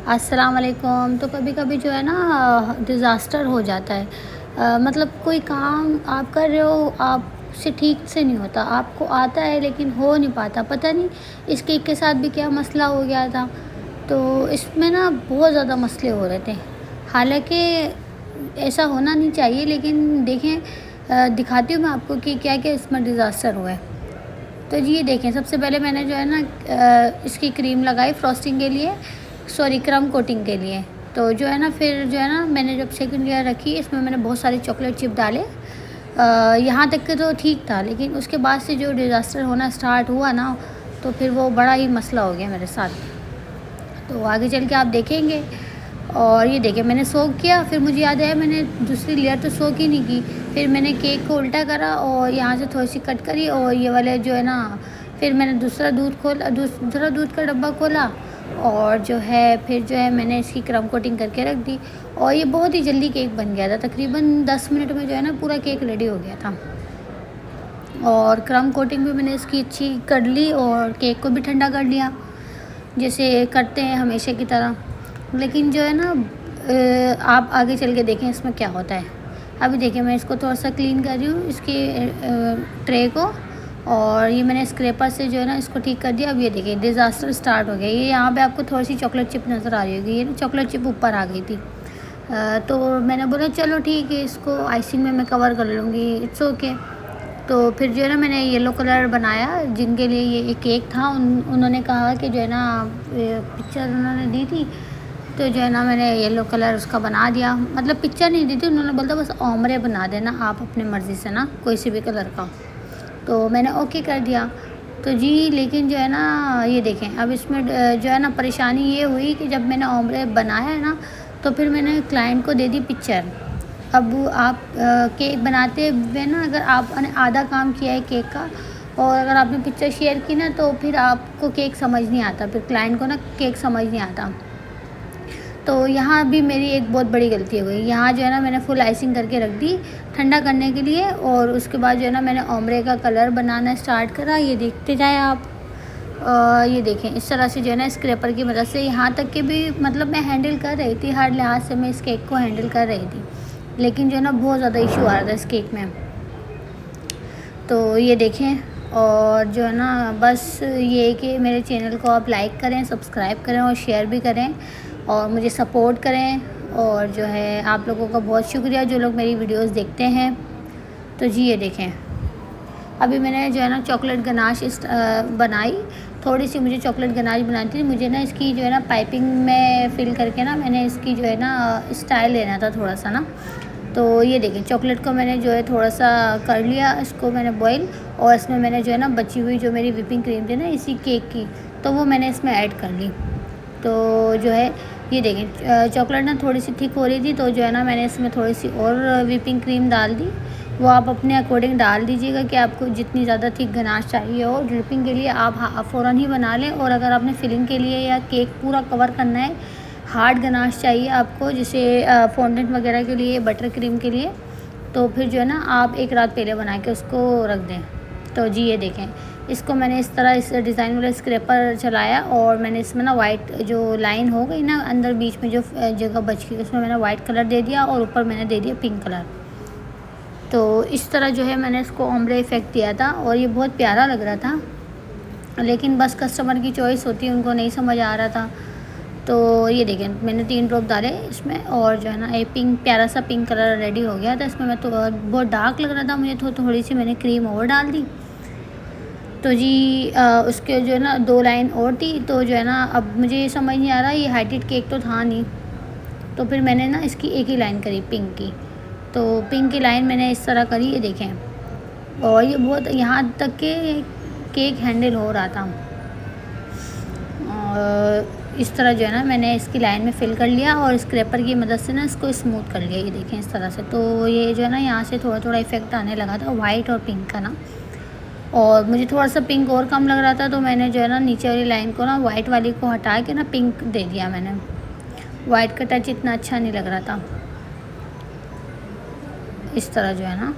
अस्सलाम वालेकुम। तो कभी कभी जो है ना डिज़ास्टर हो जाता है। मतलब कोई काम आप कर रहे हो, आपसे ठीक से नहीं होता, आपको आता है लेकिन हो नहीं पाता। पता नहीं इस केक के साथ भी क्या मसला हो गया था। तो इसमें ना बहुत ज़्यादा मसले हो रहे थे। हालांकि ऐसा होना नहीं चाहिए, लेकिन देखें, दिखाती हूँ मैं आपको कि क्या क्या इसमें डिज़ास्टर हुआ है। तो जी ये देखें, सबसे पहले मैंने जो है ना इसकी क्रीम लगाई फ्रॉस्टिंग के लिए, सॉरी क्रम कोटिंग के लिए। तो जो है ना फिर जो है ना मैंने जब सेकंड लेयर रखी, इसमें मैंने बहुत सारे चॉकलेट चिप डाले। यहाँ तक के तो ठीक था, लेकिन उसके बाद से जो डिज़ास्टर होना स्टार्ट हुआ ना, तो फिर वो बड़ा ही मसला हो गया मेरे साथ। तो आगे चल के आप देखेंगे। और ये देखिए, मैंने सोक किया, फिर मुझे याद आया मैंने दूसरी लेयर तो सोक ही नहीं की। फिर मैंने केक को उल्टा करा और यहाँ से थोड़ी सी कट करी, और ये वाले जो है ना, फिर मैंने दूसरा दूध का डब्बा खोला, और जो है फिर जो है मैंने इसकी क्रम कोटिंग करके रख दी। और ये बहुत ही जल्दी केक बन गया था, तकरीबन 10 मिनट में जो है ना पूरा केक रेडी हो गया था। और क्रम कोटिंग भी मैंने इसकी अच्छी कर ली, और केक को भी ठंडा कर लिया जैसे करते हैं हमेशा की तरह। लेकिन जो है ना आप आगे चल के देखें इसमें क्या होता है। अभी देखिए, मैं इसको थोड़ा सा क्लीन कर रही हूँ, इसके ट्रे को। और ये मैंने स्क्रैपर से जो है ना इसको ठीक कर दिया। अब ये देखिए, डिज़ास्टर स्टार्ट हो गया। ये यहाँ पे आपको थोड़ी सी चॉकलेट चिप नज़र आ रही होगी, ये ना चॉकलेट चिप ऊपर आ गई थी। तो मैंने बोला चलो ठीक है, इसको आइसिंग में मैं कवर कर लूँगी, इट्स ओके। तो फिर जो है ना मैंने येलो कलर बनाया, जिनके लिए ये एक केक था, उन्होंने कहा कि जो है ना पिक्चर उन्होंने दी थी, तो जो है ना मैंने येलो कलर उसका बना दिया। मतलब पिक्चर नहीं दी थी, उन्होंने बोला बस ओमरे बना देना आप अपनी मर्ज़ी से ना, कोई सी भी कलर का। तो मैंने ओके कर दिया। तो जी लेकिन जो है ना ये देखें, अब इसमें जो है ना परेशानी ये हुई कि जब मैंने ओमरे बनाया है ना, तो फिर मैंने क्लाइंट को दे दी पिक्चर। अब आप केक बनाते हुए ना, अगर आपने आधा काम किया है केक का, और अगर आपने पिक्चर शेयर की ना, तो फिर आपको केक समझ नहीं आता, फिर क्लाइंट को ना केक समझ नहीं आता। तो यहाँ भी मेरी एक बहुत बड़ी गलती हो गई। यहाँ जो है ना मैंने फुल आइसिंग करके रख दी ठंडा करने के लिए, और उसके बाद जो है ना मैंने ओमरे का कलर बनाना स्टार्ट करा। ये देखते जाए आप। ये देखें, इस तरह से जो है ना स्क्रैपर की मदद से, यहाँ तक कि भी मतलब मैं हैंडल कर रही थी, हर लिहाज से मैं इस केक को हैंडल कर रही थी, लेकिन जो है ना बहुत ज़्यादा इशू आ रहा था इस केक में। तो ये देखें, और जो है ना बस ये है कि मेरे चैनल को आप लाइक करें, सब्सक्राइब करें और शेयर भी करें, और मुझे सपोर्ट करें। और जो है आप लोगों का बहुत शुक्रिया जो लोग मेरी वीडियोस देखते हैं। तो जी ये देखें, अभी मैंने जो है ना चॉकलेट गनाश बनाई। थोड़ी सी मुझे चॉकलेट गनाश बनानी थी, मुझे ना इसकी जो है ना पाइपिंग में फिल करके ना मैंने इसकी जो है ना स्टाइल लेना था थोड़ा सा ना। तो ये देखिए, चॉकलेट को मैंने जो है थोड़ा सा कर लिया, इसको मैंने बॉईल, और इसमें मैंने जो है ना बची हुई जो मेरी व्हिपिंग क्रीम थी ना इसी केक की, तो वो मैंने इसमें ऐड कर ली। तो जो है ये देखें, चॉकलेट ना थोड़ी सी थिक हो रही थी, तो जो है ना मैंने इसमें थोड़ी सी और व्हिपिंग क्रीम डाल दी। वो आप अपने अकॉर्डिंग डाल दीजिएगा कि आपको जितनी ज़्यादा थिक गनाश चाहिए हो। ड्रिपिंग के लिए आप फ़ौरन ही बना लें, और अगर आपने फिलिंग के लिए या केक पूरा कवर करना है, हार्ड गनाश चाहिए आपको, जैसे फॉन्डेंट वगैरह के लिए, बटर क्रीम के लिए, तो फिर जो है ना आप एक रात पहले बना के उसको रख दें। तो जी ये देखें, इसको मैंने इस तरह इस डिज़ाइन वाला स्क्रैपर चलाया, और मैंने इसमें ना वाइट जो लाइन हो गई ना अंदर बीच में जो जगह बच गई, उसमें मैंने वाइट कलर दे दिया, और ऊपर मैंने दे दिया पिंक कलर। तो इस तरह जो है मैंने इसको ओम्ब्रे इफ़ेक्ट दिया था, और ये बहुत प्यारा लग रहा था। लेकिन बस कस्टमर की चॉइस होती है, उनको नहीं समझ आ रहा था। तो ये देखें, मैंने 3 ड्रॉप डाले इसमें, और जो है ना एक प्यारा सा पिंक कलर रेडी हो गया था। इसमें मैं तो बहुत डार्क लग रहा था मुझे, तो थोड़ी सी मैंने क्रीम और डाल दी। तो जी उसके जो है ना 2 लाइन और थी, तो जो है ना अब मुझे ये समझ नहीं आ रहा, ये हाइटेड केक तो था नहीं, तो फिर मैंने ना इसकी एक ही लाइन करी पिंक की। तो पिंक की लाइन मैंने इस तरह करी, ये देखें, और ये बहुत यहाँ तक के केक हैंडल हो रहा था। और इस तरह जो है ना मैंने इसकी लाइन में फिल कर लिया, और स्क्रैपर की मदद से ना इसको स्मूथ कर लिया, ये देखें इस तरह से। तो ये जो है ना यहाँ से थोड़ा थोड़ा इफेक्ट आने लगा था वाइट और पिंक का ना, और मुझे थोड़ा सा पिंक और कम लग रहा था, तो मैंने जो है ना नीचे वाली लाइन को ना वाइट वाली को हटा के ना पिंक दे दिया मैंने। वाइट का टच इतना अच्छा नहीं लग रहा था। इस तरह जो है ना,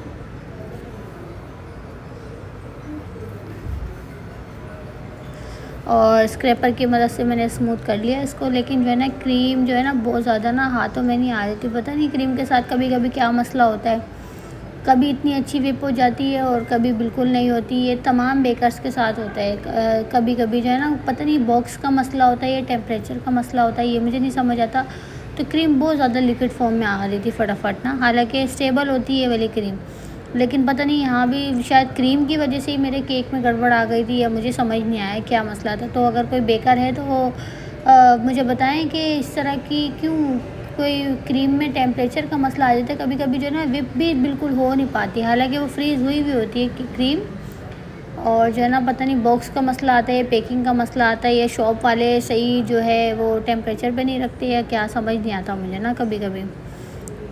और स्क्रैपर की मदद से मैंने स्मूथ कर लिया इसको। लेकिन जो है ना क्रीम जो है ना बहुत ज़्यादा ना हाथों में नहीं आ रही थी। पता नहीं क्रीम के साथ कभी कभी क्या मसला होता है, कभी इतनी अच्छी विप हो जाती है और कभी बिल्कुल नहीं होती। ये तमाम बेकर्स के साथ होता है। कभी कभी जो है ना पता नहीं बॉक्स का मसला होता है या टेम्परेचर का मसला होता है, ये मुझे नहीं समझ आता। तो क्रीम बहुत ज़्यादा लिक्विड फॉर्म में आ रही थी फटाफट ना, हालांकि स्टेबल होती है वाली क्रीम, लेकिन पता नहीं यहाँ भी शायद क्रीम की वजह से ही मेरे केक में गड़बड़ आ गई थी या मुझे समझ नहीं आया क्या मसला था। तो अगर कोई बेकर है तो वो मुझे बताएं कि इस तरह की क्यों कोई क्रीम में टेम्परेचर का मसला आ जाता है। कभी कभी जो है ना विप भी बिल्कुल हो नहीं पाती, हालांकि वो फ्रीज़ हुई भी होती है कि क्रीम। और जो है ना पता नहीं बॉक्स का मसला आता है, पैकिंग का मसला आता है, या शॉप वाले सही जो है वो टेम्परेचर पे नहीं रखते, या क्या समझ नहीं आता मुझे ना कभी कभी।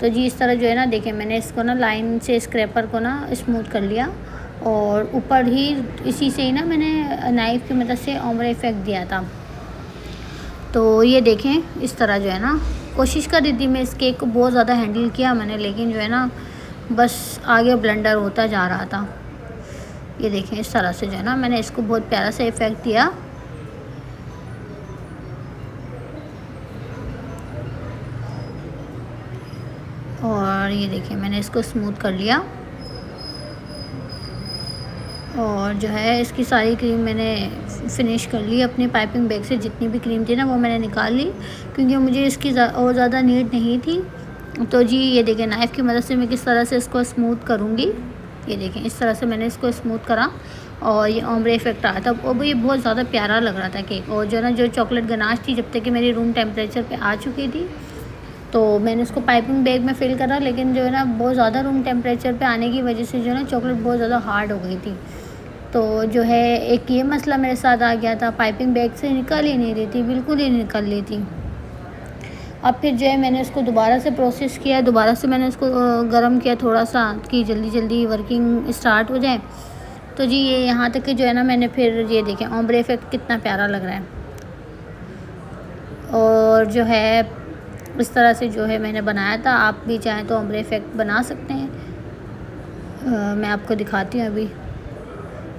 तो जी इस तरह जो है ना देखिए मैंने इसको ना लाइन से स्क्रैपर को ना स्मूथ कर लिया, और ऊपर ही इसी से ही ना मैंने नाइफ़ की मदद से ओम्ब्रे इफेक्ट दिया था। तो ये देखें इस तरह जो है ना कोशिश कर रही थी मैं इस केक को बहुत ज़्यादा हैंडल किया मैंने, लेकिन जो है ना बस आगे ब्लेंडर होता जा रहा था। ये देखें इस तरह से जो है ना मैंने इसको बहुत प्यारा सा इफ़ेक्ट दिया। और ये देखिए मैंने इसको स्मूथ कर लिया, और जो है इसकी सारी क्रीम मैंने फिनिश कर ली अपनी पाइपिंग बैग से। जितनी भी क्रीम थी ना वो मैंने निकाल ली, क्योंकि मुझे इसकी और ज़्यादा नीड नहीं थी। तो जी ये देखें नाइफ़ की मदद से मैं किस तरह से इसको स्मूथ करूँगी। ये देखें इस तरह से मैंने इसको स्मूथ करा, और ये ओम्ब्रे इफेक्ट आया था। अब ये बहुत ज़्यादा प्यारा लग रहा था केक। और जो है ना जो चॉकलेट गनाश थी जब तक कि मेरी रूम टेम्परेचर पे आ चुकी थी, तो मैंने उसको पाइपिंग बैग में फ़िल करा। लेकिन जो है ना बहुत ज़्यादा रूम टेम्परेचर पे आने की वजह से जो है ना चॉकलेट बहुत ज़्यादा हार्ड हो गई थी। तो जो है एक ये मसला मेरे साथ आ गया था, पाइपिंग बैग से निकल ही नहीं रही थी, बिल्कुल ही निकल रही थी। अब फिर जो है मैंने उसको दोबारा से प्रोसेस किया, दोबारा से मैंने उसको गर्म किया थोड़ा सा कि जल्दी जल्दी वर्किंग स्टार्ट हो जाए। तो जी ये यहाँ तक कि जो है ना मैंने फिर ये देखें ओम्ब्रे इफेक्ट कितना प्यारा लग रहा है। और जो है इस तरह से जो है मैंने बनाया था, आप भी चाहें तो ओम्ब्रे इफेक्ट बना सकते हैं। मैं आपको दिखाती हूँ। अभी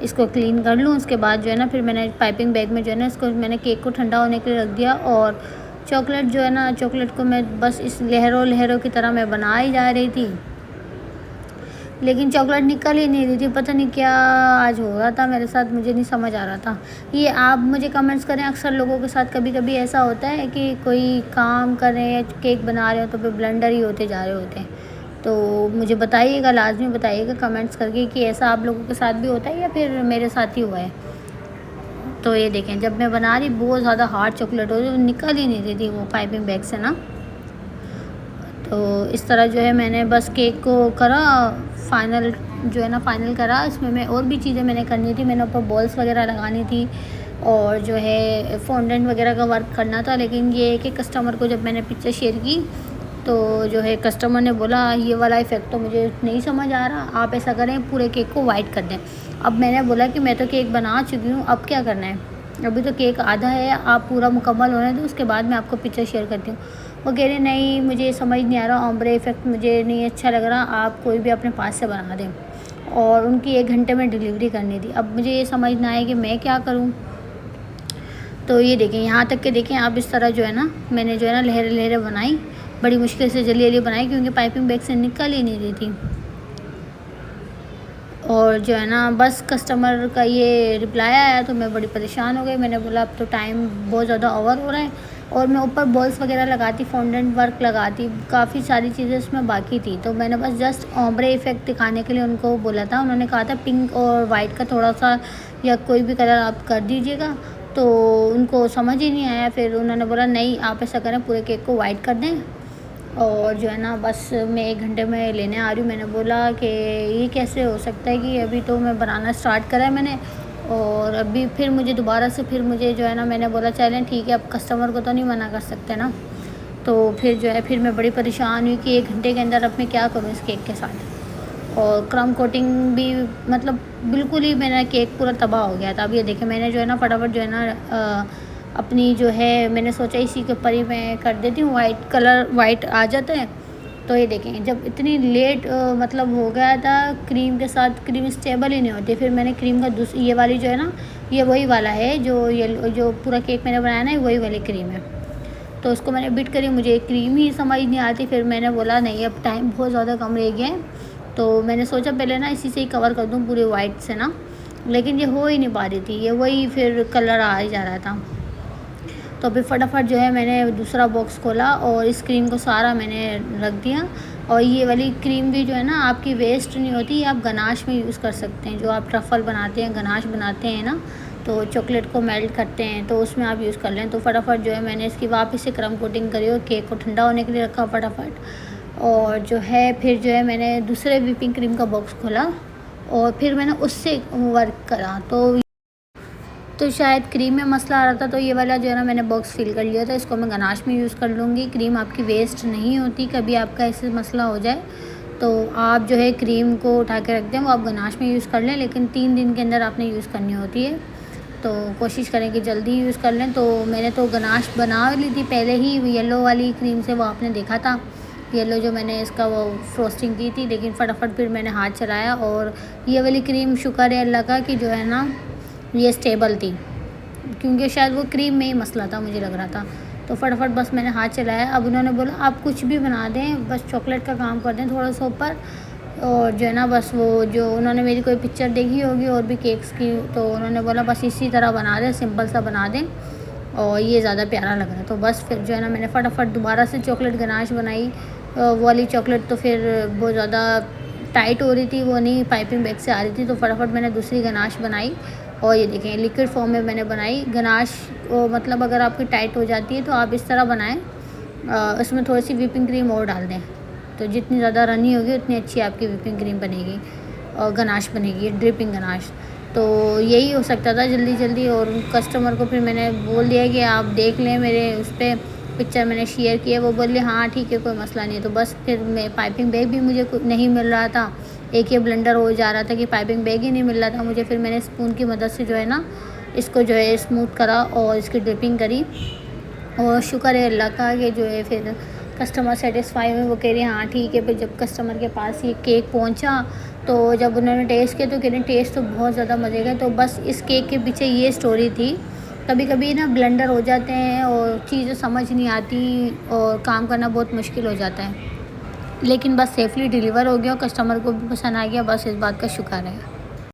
इसको क्लीन कर लूँ, उसके बाद जो है ना फिर मैंने पाइपिंग बैग में जो है ना इसको मैंने केक को ठंडा होने के लिए रख दिया। और चॉकलेट जो है ना चॉकलेट को मैं बस इस लहरों लहरों की तरह मैं बना ही जा रही थी, लेकिन चॉकलेट निकल ही नहीं रही थी। पता नहीं क्या आज हो रहा था मेरे साथ, मुझे नहीं समझ आ रहा था। ये आप मुझे कमेंट्स करें, अक्सर लोगों के साथ कभी कभी ऐसा होता है कि कोई काम कर रहे हैं, केक बना रहे हो तो फिर ब्लेंडर ही होते जा रहे होते हैं। तो मुझे बताइएगा, लाजमी बताइएगा कमेंट्स करके कि ऐसा आप लोगों के साथ भी होता है या फिर मेरे साथ ही हुआ है। तो ये देखें जब मैं बना रही बहुत ज़्यादा हार्ड चॉकलेट हो रही, निकल ही नहीं रही थी वो पाइपिंग बैग से ना। तो इस तरह जो है मैंने बस केक को करा फाइनल, जो है ना फाइनल करा। इसमें मैं और भी चीज़ें मैंने करनी थी, मैंने ऊपर बॉल्स वगैरह लगानी थी, और जो है फॉन्डेंट वगैरह का वर्क करना था। लेकिन ये कि कस्टमर को जब मैंने पिक्चर शेयर की तो जो है कस्टमर ने बोला ये वाला इफ़ेक्ट तो मुझे नहीं समझ आ रहा, आप ऐसा करें पूरे केक को वाइट कर दें। अब मैंने बोला कि मैं तो केक बना चुकी हूँ, अब क्या करना है, अभी तो केक आधा है, आप पूरा मुकम्मल होने दो, उसके बाद मैं आपको पिक्चर शेयर करती हूँ। वो कह रहे नहीं मुझे समझ नहीं आ रहा, ओम्ब्रे इफेक्ट मुझे नहीं अच्छा लग रहा, आप कोई भी अपने पास से बना दें। और उनकी 1 घंटे में डिलीवरी करनी थी। अब मुझे ये समझ ना आए कि मैं क्या करूँ। तो ये देखें यहाँ तक के देखें आप इस तरह जो है ना मैंने जो है ना लहरें लहरें बनाई, बड़ी मुश्किल से जल्दी जल्दी बनाई क्योंकि पाइपिंग बैग से निकल ही नहीं रही थी। और जो है ना बस कस्टमर का ये रिप्लाई आया तो मैं बड़ी परेशान हो गई। मैंने बोला अब तो टाइम बहुत ज़्यादा ओवर हो रहा है, और मैं ऊपर बॉल्स वगैरह लगाती, फॉन्डेंट वर्क लगाती, काफ़ी सारी चीज़ें उसमें बाकी थी। तो मैंने बस जस्ट ओम्ब्रे इफेक्ट दिखाने के लिए उनको बोला था। उन्होंने कहा था पिंक और वाइट का थोड़ा सा या कोई भी कलर आप कर दीजिएगा, तो उनको समझ ही नहीं आया। फिर उन्होंने बोला नहीं आप ऐसा करें पूरे केक को वाइट कर दें, और जो है ना बस मैं 1 घंटे में लेने आ रही हूँ। मैंने बोला कि ये कैसे हो सकता है कि अभी तो मैं बनाना स्टार्ट करा है मैंने, और अभी फिर मुझे दोबारा से फिर मुझे जो है ना मैंने बोला चलें ठीक है, अब कस्टमर को तो नहीं मना कर सकते ना। तो फिर जो है फिर मैं बड़ी परेशान हुई कि 1 घंटे के अंदर अब मैं क्या करूँ इस केक के साथ। और क्रम कोटिंग भी मतलब बिल्कुल ही मेरा केक पूरा तबाह हो गया था। अब ये देखें मैंने जो है ना फटाफट जो है ना अपनी जो है मैंने सोचा इसी के ऊपर ही मैं कर देती हूँ, वाइट कलर वाइट आ जाता है तो ये देखें, जब इतनी लेट मतलब हो गया था, क्रीम के साथ क्रीम स्टेबल ही नहीं होती। फिर मैंने क्रीम का ये वाली जो है ना, ये वही वाला है जो येलो, जो पूरा केक मैंने बनाया ना, वही वाली क्रीम है। तो उसको मैंने बीट करी, मुझे क्रीम ही समझ नहीं आती। फिर मैंने बोला नहीं, अब टाइम बहुत ज़्यादा कम रह गया है, तो मैंने सोचा पहले ना इसी से ही कवर कर दूँ पूरे वाइट से ना, लेकिन ये हो ही नहीं पा रही थी, ये वही फिर कलर आ ही जा रहा था। तो अभी फटाफट जो है मैंने दूसरा बॉक्स खोला और इस क्रीम को सारा मैंने रख दिया। और ये वाली क्रीम भी जो है ना आपकी वेस्ट नहीं होती, ये आप गनाश में यूज़ कर सकते हैं। जो आप ट्रफ़ल बनाते हैं, गनाश बनाते हैं ना, तो चॉकलेट को मेल्ट करते हैं, तो उसमें आप यूज़ कर लें। तो फटाफट जो है मैंने इसकी वापस से क्रम कोटिंग करी और केक को ठंडा होने के लिए रखा फटाफट। और जो है फिर जो है मैंने दूसरे व्हिपिंग क्रीम का बॉक्स खोला और फिर मैंने उससे वर्क करा। तो शायद क्रीम में मसला आ रहा था, तो ये वाला जो है ना मैंने बॉक्स फिल कर लिया था। इसको मैं गनाश में यूज़ कर लूँगी। क्रीम आपकी वेस्ट नहीं होती, कभी आपका ऐसे मसला हो जाए तो आप जो है क्रीम को उठा के रख दें, वो आप गनाश में यूज़ कर लें, लेकिन 3 दिन के अंदर आपने यूज़ करनी होती है। तो कोशिश करें कि जल्दी यूज़ कर लें। तो मैंने तो गनाश बना ली थी पहले ही येलो वाली क्रीम से, वो आपने देखा था येलो जो मैंने इसका वो फ्रोस्टिंग की थी, लेकिन फटाफट फिर मैंने हाथ चलाया और ये वाली क्रीम शुक्र है अल्लाह का कि जो है ना ये स्टेबल थी, क्योंकि शायद वो क्रीम में ही मसला था, मुझे लग रहा था। तो फटाफट बस मैंने हाथ चलाया। अब उन्होंने बोला आप कुछ भी बना दें, बस चॉकलेट का काम कर दें थोड़ा सा ऊपर। और जो है ना बस वो जो उन्होंने मेरी कोई पिक्चर देखी होगी और भी केक्स की, तो उन्होंने बोला बस इसी तरह बना दें, सिंपल सा बना दें और ये ज़्यादा प्यारा लग रहा है। तो बस फिर जो है ना मैंने फटाफट दोबारा से चॉकलेट गनाश बनाई। वो वाली चॉकलेट तो फिर बहुत ज़्यादा टाइट हो रही थी, वो नहीं पाइपिंग बैग से आ रही थी, तो फटाफट मैंने दूसरी गनाश बनाई। और ये देखें लिक्विड फॉर्म में मैंने बनाई गनाश को। मतलब अगर आपकी टाइट हो जाती है तो आप इस तरह बनाएं, उसमें थोड़ी सी व्हिपिंग क्रीम और डाल दें, तो जितनी ज़्यादा रनी होगी उतनी अच्छी आपकी व्हिपिंग क्रीम बनेगी और गनाश बनेगी, ड्रिपिंग गनाश। तो यही हो सकता था जल्दी जल्दी। और कस्टमर को फिर मैंने बोल दिया कि आप देख लें, मेरे उस पर पिक्चर मैंने शेयर किया। वो बोले हाँ ठीक है कोई मसला नहीं है। तो बस फिर मैं पाइपिंग बैग भी मुझे नहीं मिल रहा था, एक ये ब्लेंडर हो जा रहा था कि पाइपिंग बैग ही नहीं मिल रहा था मुझे। फिर मैंने स्पून की मदद से जो है ना इसको जो है स्मूथ करा और इसकी ड्रिपिंग करी। और शुक्र है अल्लाह का कि जो है फिर कस्टमर सेटिस्फाई हुए, वो कह रहे हैं हाँ ठीक है। फिर जब कस्टमर के पास ये केक पहुंचा तो जब उन्होंने टेस्ट किया तो कह रहे हैं टेस्ट तो बहुत ज़्यादा मज़े का। तो बस इस केक के पीछे ये स्टोरी थी। कभी कभी ना ब्लेंडर हो जाते हैं और चीज़ें समझ नहीं आती और काम करना बहुत मुश्किल हो जाता है, लेकिन बस सेफली डिलीवर हो गया और कस्टमर को भी पसंद आ गया, बस इस बात का शुक्र है।